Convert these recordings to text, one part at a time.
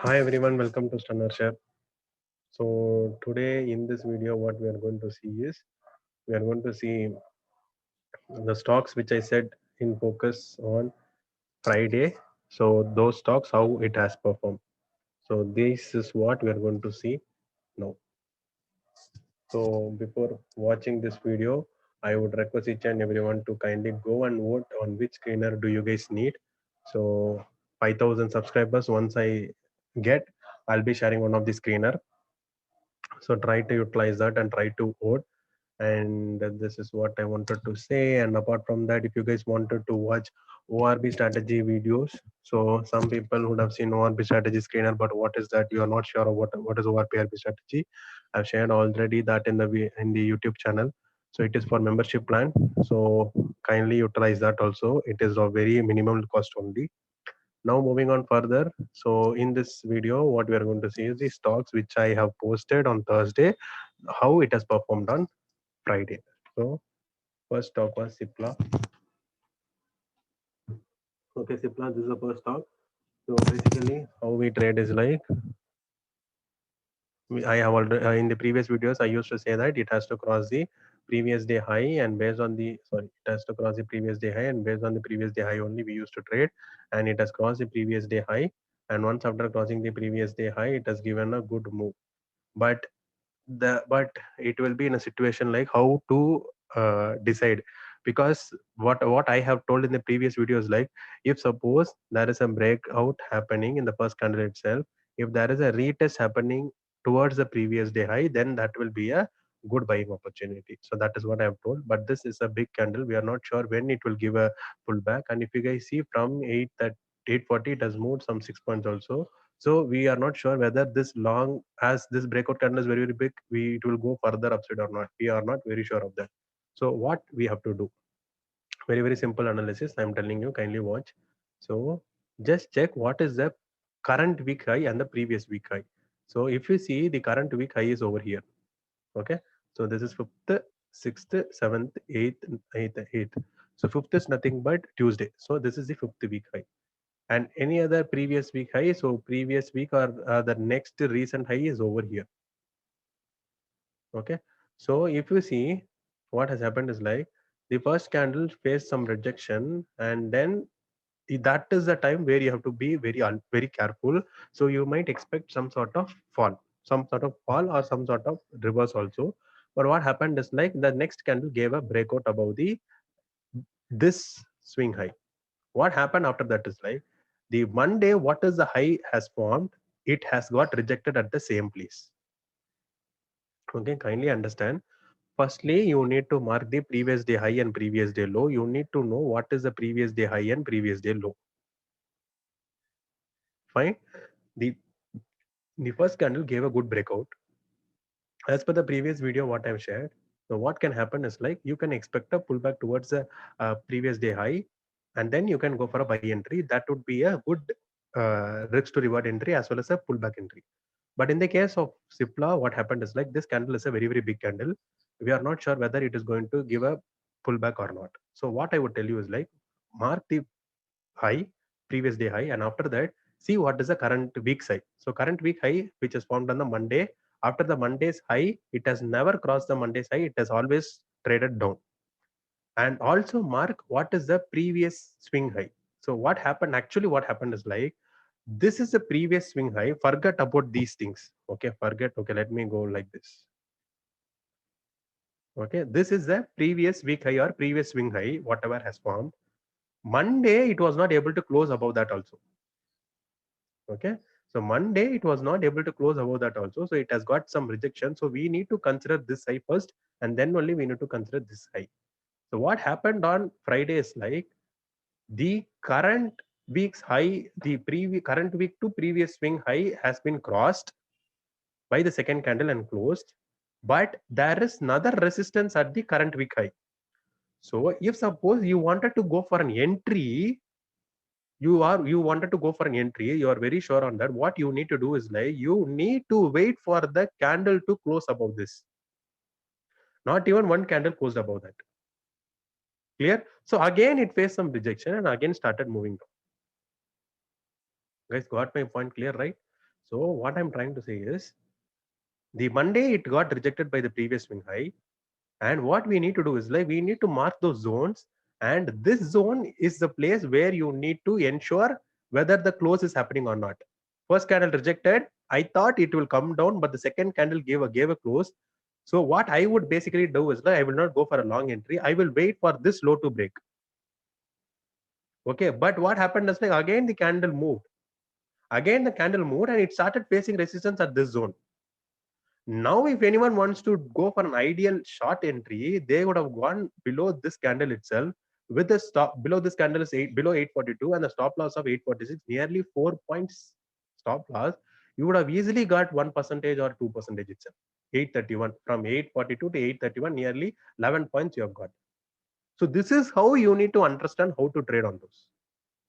Hi everyone, welcome to Stunner Share. So today in this video, what we are going to see is we are going to see the stocks which I said in focus on Friday. So those stocks, how it has performed. So this is what we are going to see now. So before watching this video, I would request each and everyone to kindly go and vote on which screener do you guys need. So 5,000 subscribers once I get, I'll be sharing one of the screener. So try to utilize that and try to vote. And this is what I wanted to say. And apart from that, if you guys wanted to watch ORB strategy videos, so some people would have seen ORB strategy screener, but what is that? You are not sure of what is ORB strategy. I've shared already that in the YouTube channel. So it is for membership plan. So kindly utilize that also. It is a very minimal cost only. Now moving on further. So in this video, what we are going to see is the stocks which I have posted on Thursday, how it has performed on Friday. So first stock was Cipla. Okay, Cipla, this is the first stock. So basically, how we trade is like I have already in the previous videos I used to say that it has to cross the previous day high, and based on the it has to cross the previous day high, and based on the previous day high only we used to trade, and it has crossed the previous day high, and once after crossing the previous day high, it has given a good move. But but it will be in a situation like how to decide, because what I have told in the previous videos, like if suppose there is a breakout happening in the first candle itself, if there is a retest happening towards the previous day high, then that will be a good buying opportunity. So that is what I have told. But this is a big candle, we are not sure when it will give a pullback. And if you guys see from 840, it has moved some 6 points also. So we are not sure whether this long as this breakout candle is very very big, it will go further upside or not. We are not very sure of that. So what we have to do? Very very simple analysis. I am telling you. Kindly watch. So just check what is the current week high and the previous week high. So if you see the current week high is over here. Okay. So this is fifth, sixth, seventh, eighth. So fifth is nothing but Tuesday. So this is the fifth week high, and any other previous week high. So previous week or the next recent high is over here. Okay. So if you see what has happened is like the first candle faced some rejection, and then that is the time where you have to be very careful. So you might expect some sort of fall, or some sort of reverse also. But what happened is like the next candle gave a breakout above the this swing high. What happened after that is like the Monday, what is the high has formed, it has got rejected at the same place. Okay, kindly understand. Firstly, you need to mark the previous day high and previous day low. You need to know what is the previous day high and previous day low. Fine. The the first candle gave a good breakout as per the previous video what I've shared. So what can happen is like you can expect a pullback towards the previous day high, and then you can go for a buy entry. That would be a good risk to reward entry as well as a pullback entry. But in the case of Cipla, what happened is like this candle is a very very big candle. We are not sure whether it is going to give a pullback or not. So what I would tell you is like mark the high, previous day high, and after that see what is the current week high. So current week high which is formed on the Monday, after the Monday's high, it has never crossed the Monday's high, it has always traded down. And also mark what is the previous swing high. So what happened is like this is the previous swing high. Forget about these things. Okay, forget. Okay, let me go like this. Okay, this is the previous week high or previous swing high, whatever has formed. Monday, it was not able to close above that also. Okay, so Monday it was not able to close above that also, so it has got some rejection. So we need to consider this high first, and then only we need to consider this high. So what happened on Friday is like the current week's high, the previous current week to previous swing high has been crossed by the second candle and closed, but there is another resistance at the current week high. So if suppose you wanted to go for an entry, you wanted to go for an entry, you are very sure on that, what you need to do is like you need to wait for the candle to close above this. Not even one candle closed above that. Clear? So again it faced some rejection and again started moving down. Guys, got my point clear, right? So what I'm trying to say is, the Monday it got rejected by the previous swing high, and what we need to do is like we need to mark those zones, and this zone is the place where you need to ensure whether the close is happening or not. First candle rejected, I thought it will come down, but the second candle gave a close. So what I would basically do is like I will not go for a long entry, I will wait for this low to break. Okay, but what happened is like again the candle moved, and it started facing resistance at this zone. Now, if anyone wants to go for an ideal short entry, they would have gone below this candle itself with the stop below this candle is below 842 and the stop loss of 846, nearly 4 points stop loss. You would have easily got 1% or 2% itself. 831 from 842 to 831, nearly 11 points you have got. So this is how you need to understand how to trade on those.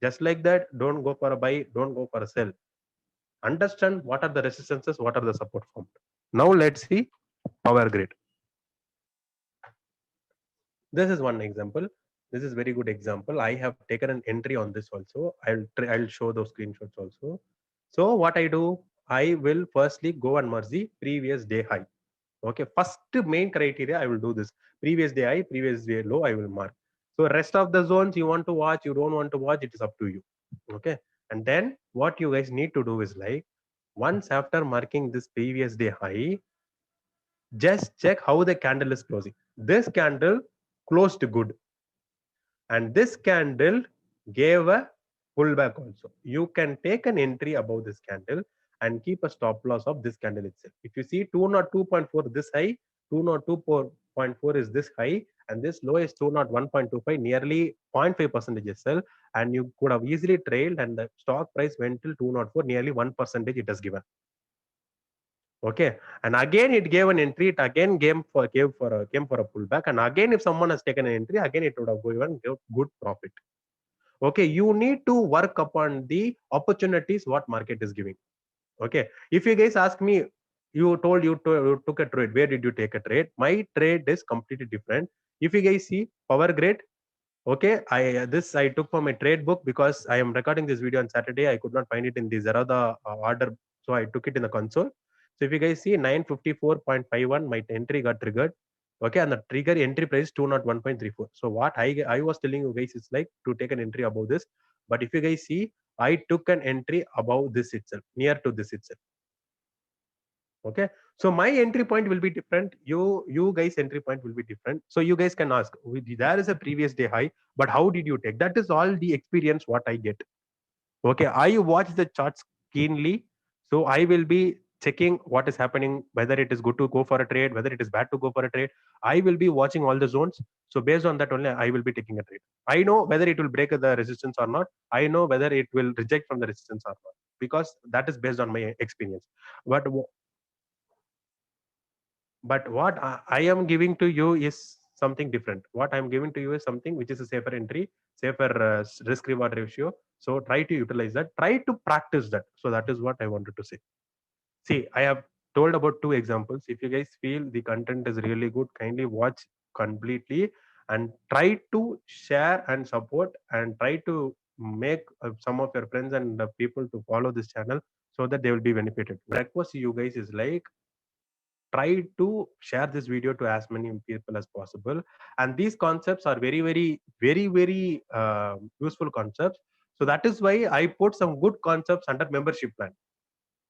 Just like that, don't go for a buy, don't go for a sell. Understand what are the resistances, what are the support formed. Now let's see power grid. This is one example. This is very good example. I have taken an entry on this also. I'll show those screenshots also. So what I do, I will firstly go and merge the previous day high. Okay, first main criteria I will do this. Previous day high, previous day low, I will mark. So rest of the zones you want to watch, you don't want to watch, it is up to you. Okay, and then what you guys need to do is like, once after marking this previous day high, just check how the candle is closing. This candle closed good, and this candle gave a pullback also. You can take an entry above this candle and keep a stop loss of this candle itself. If you see 202.4 this high, 202.4 is this high, and this low is 201.25, nearly 0.5% itself, and you could have easily trailed, and the stock price went till 204, nearly 1% it has given. Okay, and again it gave an entry, it again came for a pullback, and again if someone has taken an entry, again it would have given good profit. Okay, you need to work upon the opportunities what market is giving. Okay, if you guys ask me, you took a trade, where did you take a trade? My trade is completely different. If you guys see power grid, okay, I took from my trade book, because I am recording this video on Saturday. I could not find it in the Zerodha order, so I took it in the console. So if you guys see 954.51, my entry got triggered. Okay, and the trigger entry price 201.34. So what I was telling you guys is like to take an entry above this. But if you guys see, I took an entry above this itself, near to this itself. Okay, so my entry point will be different, you guys entry point will be different. So you guys can ask, there is a previous day high, but how did you take? That is all the experience what I get. Okay, I watch the charts keenly, so I will be checking what is happening, whether it is good to go for a trade, whether it is bad to go for a trade. I will be watching all the zones, so based on that only I will be taking a trade. I know whether it will break the resistance or not, I know whether it will reject from the resistance or not, because that is based on my experience. But what I am giving to you is something different. What I'm giving to you is something which is a safer entry, safer risk reward ratio. So try to utilize that, try to practice that. So that is what I wanted to say. See, I have told about two examples. If you guys feel the content is really good, kindly watch completely and try to share and support, and try to make some of your friends and people to follow this channel, so that they will be benefited. Request you guys is like, try to share this video to as many people as possible, and these concepts are very useful concepts. So that is why I put some good concepts under membership plan.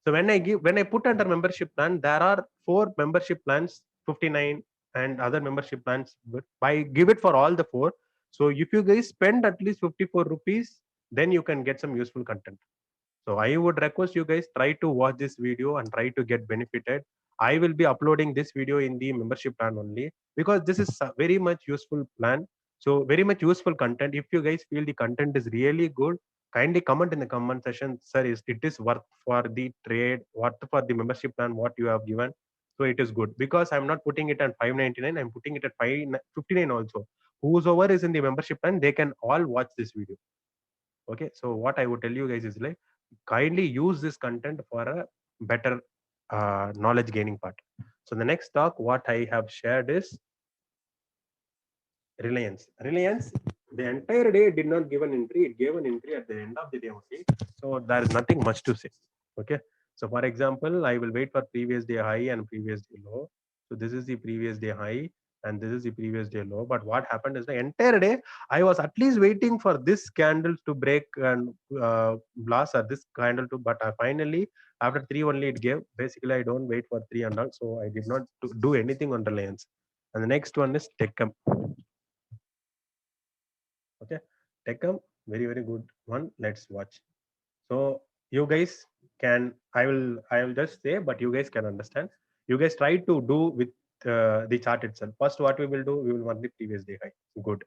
So when I put under membership plan, there are 4 membership plans, 59 and other membership plans, but I give it for all the 4. So if you guys spend at least 54 rupees, then you can get some useful content. So I would request you guys, try to watch this video and try to get benefited. I will be uploading this video in the membership plan only, because this is a very much useful plan. So very much useful content. If you guys feel the content is really good, kindly comment in the comment section, sir, it is worth for the trade, worth for the membership plan, what you have given. So it is good, because I'm not putting it at 599, I'm putting it at 559 also. Whosoever is in the membership plan, they can all watch this video. Okay, so what I would tell you guys is like, kindly use this content for a better knowledge gaining part. So the next talk what I have shared is Reliance. The entire day did not give an entry, it gave an entry at the end of the day only. So there is nothing much to say. Okay, So for example, I will wait for previous day high and previous day low. So this is the previous day high and this is the previous day low. But what happened is the entire day I was at least waiting for this candle to break and blast, or this candle to, but I finally after three only it gave. Basically, I don't wait for three and all, so I did not do anything on Reliance. And the next one is Techcom. Okay, Techcom, very good one. Let's watch. So you guys can, I will just say, but you guys can understand. You guys try to do with the chart itself. First, what we will do, we will mark the previous day high. Good.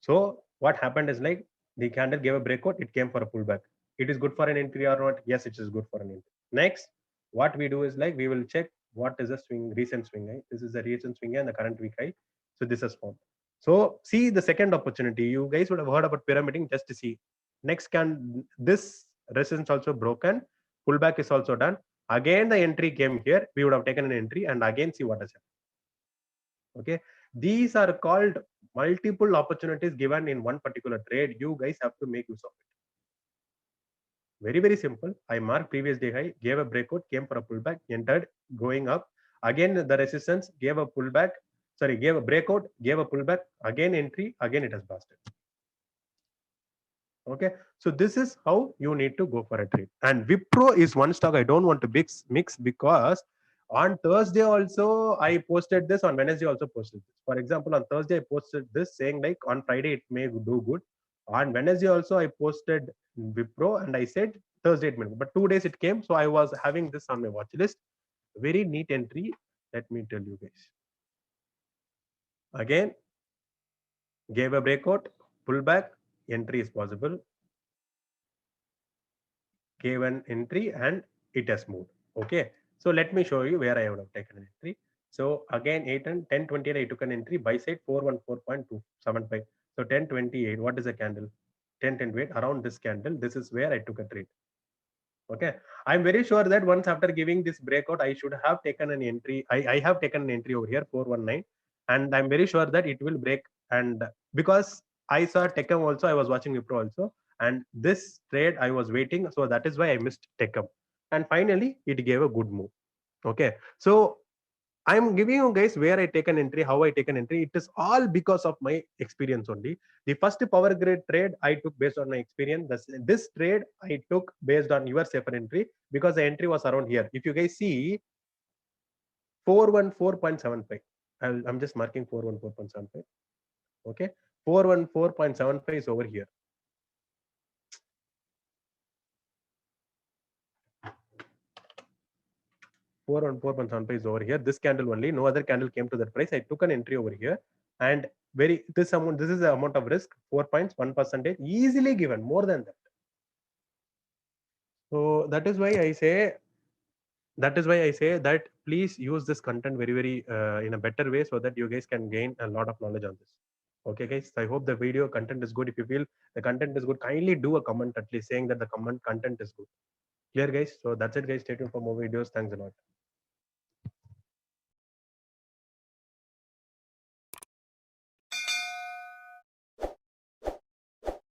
So what happened is like the candle gave a breakout, it came for a pullback. It is good for an entry or not? Yes, it is good for an entry. Next, what we do is like we will check what is the swing, recent swing high. This is the recent swing high and the current week high. So this is formed. So see the second opportunity. You guys would have heard about pyramiding. Just to see. Next, can this resistance also broken? Pullback is also done. Again, the entry came here. We would have taken an entry and again see what has happened. Okay, these are called multiple opportunities given in one particular trade. You guys have to make use of it. Very simple. I marked previous day high, gave a breakout, came for a pullback, entered, going up. Again the resistance, gave a pullback, sorry, gave a breakout, gave a pullback, again entry, again it has busted. Okay, so this is how you need to go for a trade. And Wipro is one stock I don't want to mix because on Thursday also I posted this, on Wednesday also posted this. For example, on Thursday I posted this saying like on Friday it may do good. On Wednesday also I posted Wipro and I said Thursday it may, but 2 days it came, so I was having this on my watch list. Very neat entry. Let me tell you guys. Again, gave a breakout, pullback, entry is possible. Gave an entry and it has moved. Okay, so let me show you where I would have taken an entry. So again 8 and 1028 I took an entry, buy side 414.275. So 1028, what is a candle? 1028, around this candle, this is where I took a trade. Okay, I'm very sure that once after giving this breakout I should have taken an entry. I have taken an entry over here 419, and I'm very sure that it will break. And because I saw Techcom also, I was watching Wipro also, and this trade I was waiting, so that is why I missed Techcom. And finally it gave a good move. Okay, so I'm giving you guys where I take an entry, how I take an entry. It is all because of my experience only. The first power grid trade I took based on my experience. This trade I took based on your safer entry because the entry was around here. If you guys see 414.75, I'm just marking 414.75. Okay, 414.75 is over here. 414.75 is over here. This candle only, no other candle came to that price. I took an entry over here, and this amount, this is the amount of risk, 4.1%, easily given, more than that. So that is why I say that please use this content very in a better way so that you guys can gain a lot of knowledge on this. Okay guys, I hope the video content is good. If you feel the content is good, kindly do a comment at least saying that the content is good. Clear guys? So that's it guys, stay tuned for more videos. Thanks a lot.